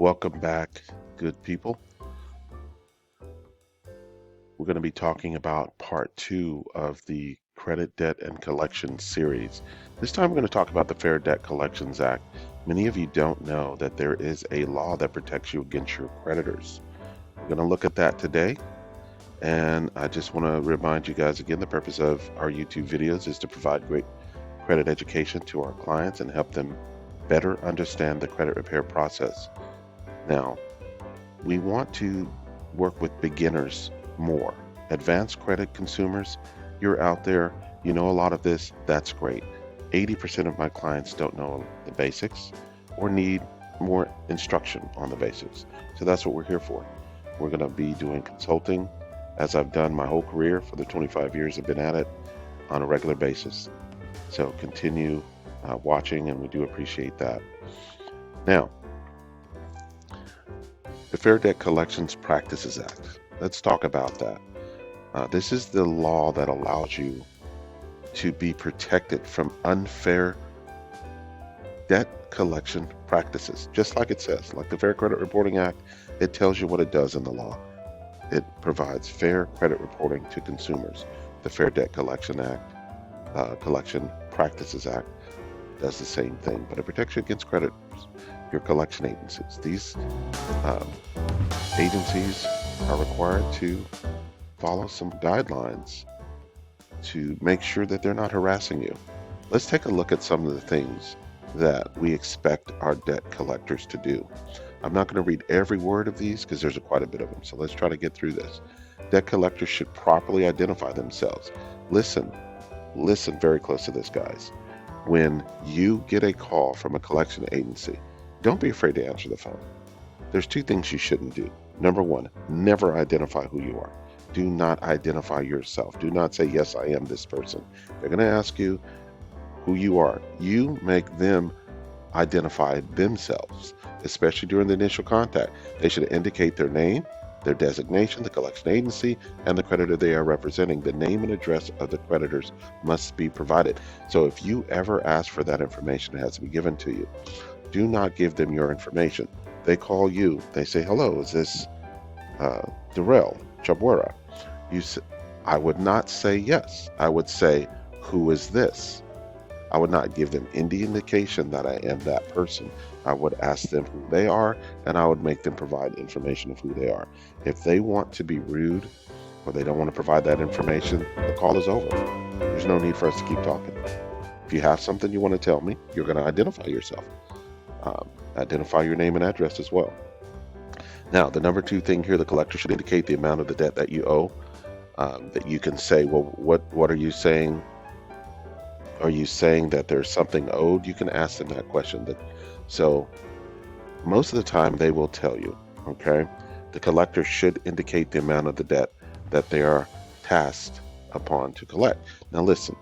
Welcome back, good people. We're going to be talking about part two of the Credit, Debt, and Collection series. This time we're going to talk about the Fair Debt Collections Act. Many of you don't know that there is a law that protects you against your creditors. We're going to look at that today. And I just want to remind you guys again, the purpose of our YouTube videos is to provide great credit education to our clients and help them better understand the credit repair process. Now, we want to work with beginners more. Advanced credit consumers, you're out there, you know a lot of this, that's great. 80% of my clients don't know the basics or need more instruction on the basics. So that's what we're here for. We're going to be doing consulting as I've done my whole career for the 25 years I've been at it on a regular basis. So continue watching, and we do appreciate that. Now, the Fair Debt Collections Practices Act. Let's talk about that. This is the law that allows you to be protected from unfair debt collection practices, just like it says, like the Fair Credit Reporting Act. It tells you what it does in the law. It provides fair credit reporting to consumers. The Fair Debt Collection Practices Act does the same thing, but it protects you against creditors, your collection agencies. These agencies are required to follow some guidelines to make sure that they're not harassing you. Let's take a look at some of the things that we expect our debt collectors to do. I'm not going to read every word of these because there's quite a bit of them, so let's try to get through this. Debt collectors should properly identify themselves. Listen very close to this, guys. When you get a call from a collection agency, don't be afraid to answer the phone. There's two things you shouldn't do. Number one, never identify who you are. Do not identify yourself. Do not say, yes, I am this person. They're going to ask you who you are. You make them identify themselves, especially during the initial contact. They should indicate their name, their designation, the collection agency, and the creditor they are representing. The name and address of the creditors must be provided. So if you ever ask for that information, it has to be given to you. Do not give them your information. They call you. They say, hello, is this Darrell Chabwera? I would not say yes. I would say, who is this? I would not give them any indication that I am that person. I would ask them who they are, and I would make them provide information of who they are. If they want to be rude or they don't want to provide that information, the call is over. There's no need for us to keep talking. If you have something you want to tell me, you're going to identify yourself. Identify your name and address as well. Now, the number two thing here, the collector should indicate the amount of the debt that you owe. That you can say, well, what are you saying? Are you saying that there's something owed? You can ask them that question. So most of the time they will tell you, okay? The collector should indicate the amount of the debt that they are tasked upon to collect. Now listen,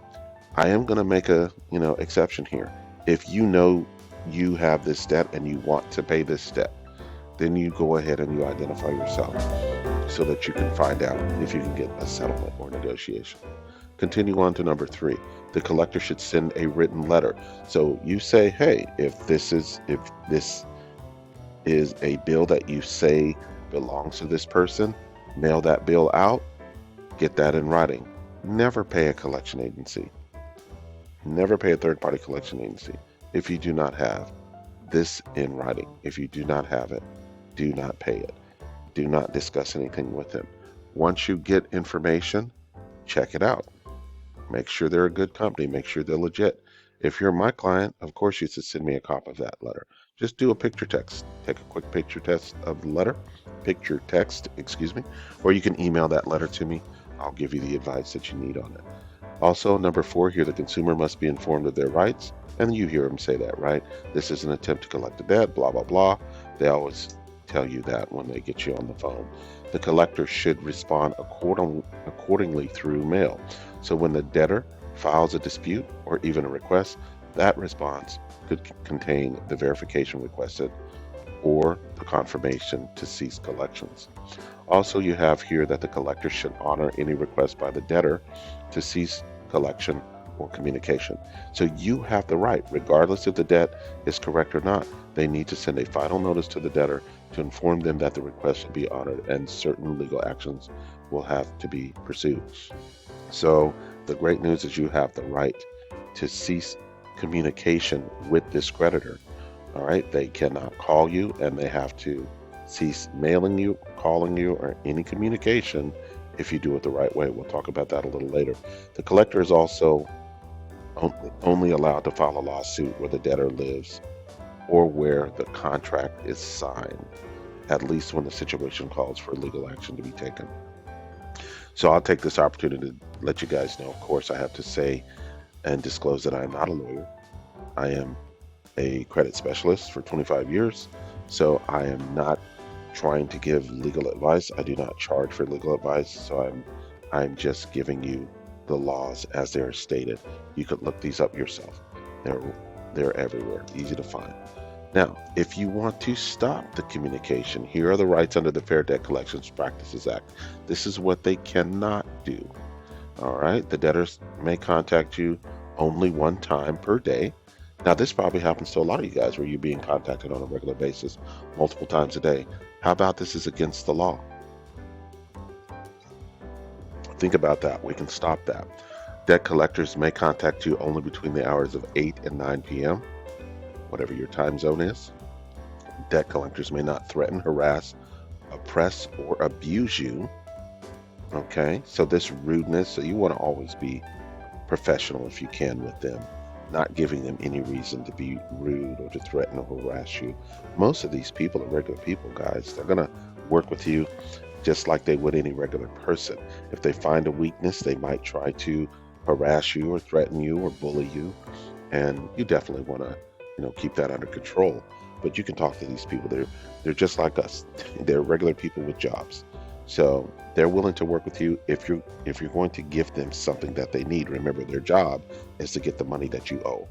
I am going to make a exception here. If you know you have this debt and you want to pay this debt, then you go ahead and you identify yourself so that you can find out if you can get a settlement or negotiation. Continue on to number three. The collector should send a written letter. So you say, hey, if this is a bill that you say belongs to this person, mail that bill out, get that in writing. Never pay a collection agency. Never pay a third-party collection agency if you do not have this in writing. If you do not have it, do not pay it. Do not discuss anything with them. Once you get information, check it out. Make sure they're a good company. Make sure they're legit. If you're my client, of course you should send me a copy of that letter. Just do a picture text. Take a quick picture text of the letter. Picture text, or you can email that letter to me. I'll give you the advice that you need on it. Also, number four here, the consumer must be informed of their rights. And you hear them say that, right? This is an attempt to collect a debt, blah, blah, blah. They always tell you that when they get you on the phone. The collector should respond accordingly through mail. So when the debtor files a dispute or even a request, that response could contain the verification requested or the confirmation to cease collections. Also, you have here that the collector should honor any request by the debtor to cease collection or communication. So you have the right, regardless if the debt is correct or not, they need to send a final notice to the debtor to inform them that the request should be honored and certain legal actions will have to be pursued. So the great news is you have the right to cease communication with this creditor. All right, they cannot call you, and they have to cease mailing you, calling you, or any communication if you do it the right way. We'll talk about that a little later. The collector is also only allowed to file a lawsuit where the debtor lives or where the contract is signed, at least when the situation calls for legal action to be taken. So I'll take this opportunity to let you guys know. Of course, I have to say and disclose that I am not a lawyer. I am a credit specialist for 25 years, so I am not trying to give legal advice. I do not charge for legal advice, so I'm just giving you the laws as they are stated. You could look these up yourself. They're everywhere, easy to find. Now, if you want to stop the communication, here are the rights under the Fair Debt Collections Practices Act. This is what they cannot do. All right, the debtors may contact you only one time per day. Now, this probably happens to a lot of you guys where you're being contacted on a regular basis, multiple times a day. How about this is against the law? Think about that. We can stop that. Debt collectors may contact you only between the hours of 8 and 9 p.m., whatever your time zone is. Debt collectors may not threaten, harass, oppress, or abuse you. Okay, so this rudeness, so you want to always be professional if you can with them, not giving them any reason to be rude or to threaten or harass you. Most of these people are regular people, guys. They're going to work with you just like they would any regular person. If they find a weakness, they might try to harass you or threaten you or bully you. And you definitely want to, keep that under control. But you can talk to these people. They're just like us. They're regular people with jobs. So they're willing to work with you if you're going to give them something that they need. Remember, their job is to get the money that you owe.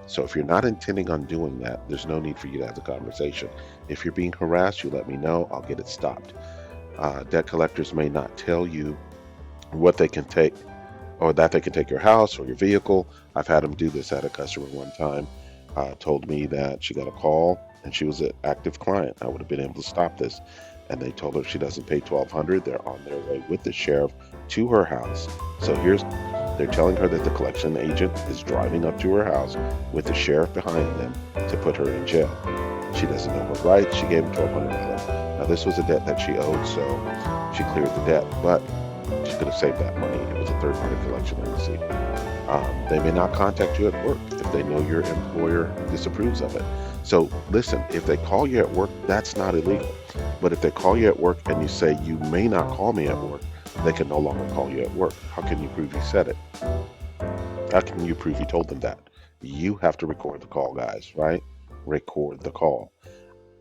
So if you're not intending on doing that, there's no need for you to have the conversation. If you're being harassed, you let me know. I'll get it stopped. Debt collectors may not tell you what they can take or that they can take your house or your vehicle. I've had them do this. I had a customer one time told me that she got a call and she was an active client. I would have been able to stop this. And they told her if she doesn't pay $1,200, they're on their way with the sheriff to her house. So they're telling her that the collection agent is driving up to her house with the sheriff behind them to put her in jail. She doesn't know her rights. She gave him $1,200. Now, this was a debt that she owed, so she cleared the debt, but she could have saved that money. It was a third-party collection agency. They may not contact you at work if they know your employer disapproves of it. So listen, if they call you at work, that's not illegal. But if they call you at work and you say you may not call me at work, they can no longer call you at work. How can you prove you said it? How can you prove you told them that? You have to record the call, guys, right? Record the call.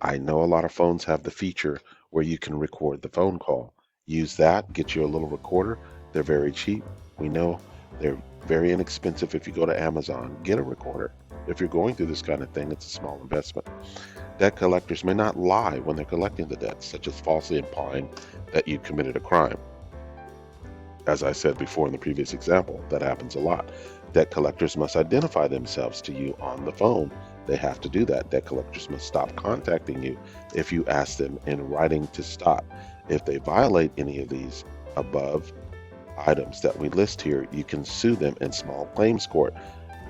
I know a lot of phones have the feature where you can record the phone call. Use that, get you a little recorder. They're very cheap. We know they're very inexpensive if you go to Amazon. Get a recorder. If you're going through this kind of thing, it's a small investment. Debt collectors may not lie when they're collecting the debt, such as falsely implying that you committed a crime. As I said before in the previous example, that happens a lot. Debt collectors must identify themselves to you on the phone. They have to do that. Debt collectors must stop contacting you if you ask them in writing to stop. If they violate any of these above items that we list here, you can sue them in small claims court.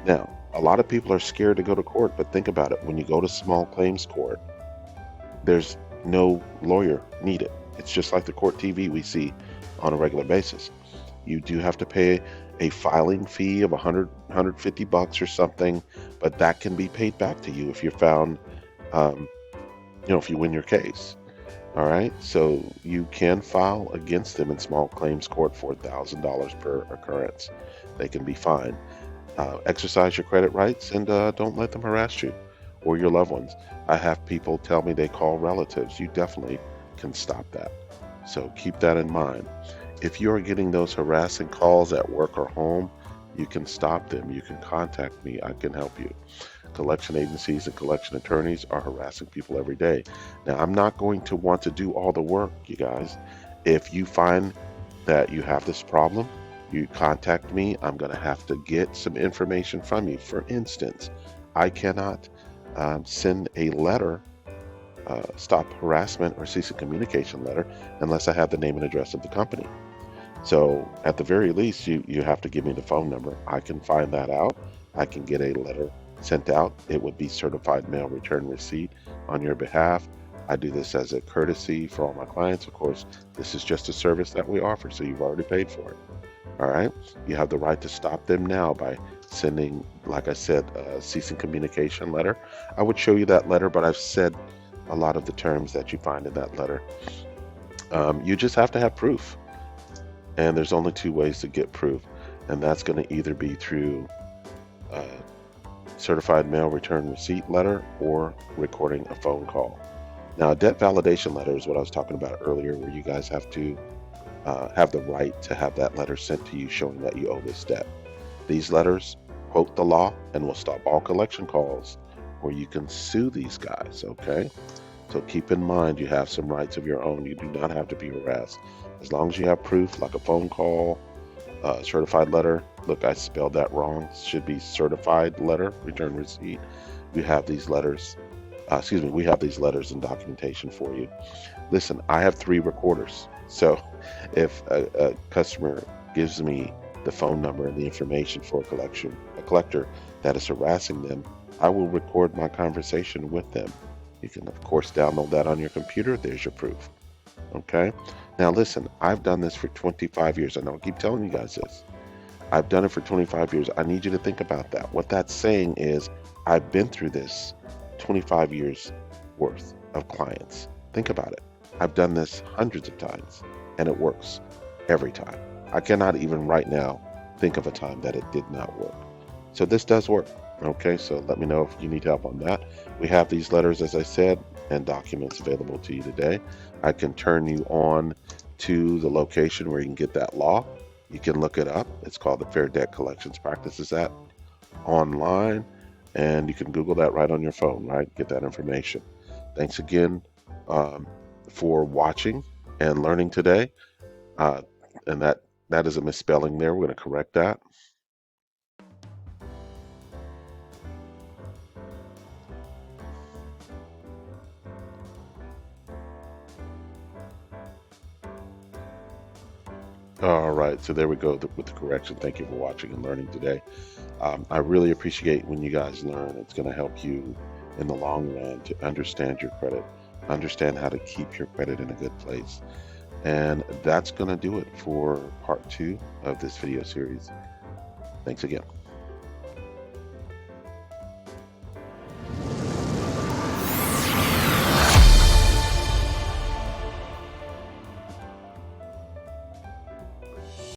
Now, a lot of people are scared to go to court, but think about it. When you go to small claims court, there's no lawyer needed. It's just like the court TV we see on a regular basis. You do have to pay a filing fee of $150 or something, but that can be paid back to you if you're found, if you win your case. All right, so you can file against them in small claims court for $1,000 per occurrence. They can be fined. Exercise your credit rights and don't let them harass you or your loved ones. I have people tell me they call relatives. You definitely can stop that. So keep that in mind. If you're getting those harassing calls at work or home, you can stop them. You can contact me. I can help you. Collection agencies and collection attorneys are harassing people every day. Now, I'm not going to want to do all the work, you guys. If you find that you have this problem, You contact me, I'm going to have to get some information from you. For instance, I cannot send a letter, stop harassment or cease a communication letter, unless I have the name and address of the company. So at the very least, you have to give me the phone number. I can find that out. I can get a letter sent out. It would be certified mail return receipt on your behalf. I do this as a courtesy for all my clients. Of course, this is just a service that we offer, so you've already paid for it. All right. You have the right to stop them now by sending, like I said, a cease and communication letter. I would show you that letter, but I've said a lot of the terms that you find in that letter. You just have to have proof. And there's only two ways to get proof. And that's going to either be through a certified mail return receipt letter or recording a phone call. Now, a debt validation letter is what I was talking about earlier, where you guys have to have the right to have that letter sent to you showing that you owe this debt. These letters quote the law and will stop all collection calls, or you can sue these guys, okay? So keep in mind you have some rights of your own. You do not have to be harassed. As long as you have proof, like a phone call, certified letter. Look, I spelled that wrong. It should be certified letter, return receipt. You have these letters. We have these letters and documentation for you. Listen, I have 3 recorders. So if a customer gives me the phone number and the information for a collector that is harassing them, I will record my conversation with them. You can, of course, download that on your computer. There's your proof. Okay? Now, listen, I've done this for 25 years. I know I keep telling you guys this. I've done it for 25 years. I need you to think about that. What that's saying is I've been through this 25 years worth of clients. Think about it. I've done this hundreds of times, and it works every time. I cannot even right now think of a time that it did not work. So this does work. Okay, so let me know if you need help on that. We have these letters, as I said, and documents available to you today. I can turn you on to the location where you can get that law. You can look it up. It's called the Fair Debt Collections Practices Act online, and you can Google that right on your phone, right? Get that information. Thanks again for watching and learning today. And that is a misspelling there. We're going to correct that. All right, so there we go with the correction. Thank you for watching and learning today. I really appreciate when you guys learn. It's going to help you in the long run to understand your credit, understand how to keep your credit in a good place. And that's going to do it for part 2 of this video series. Thanks again.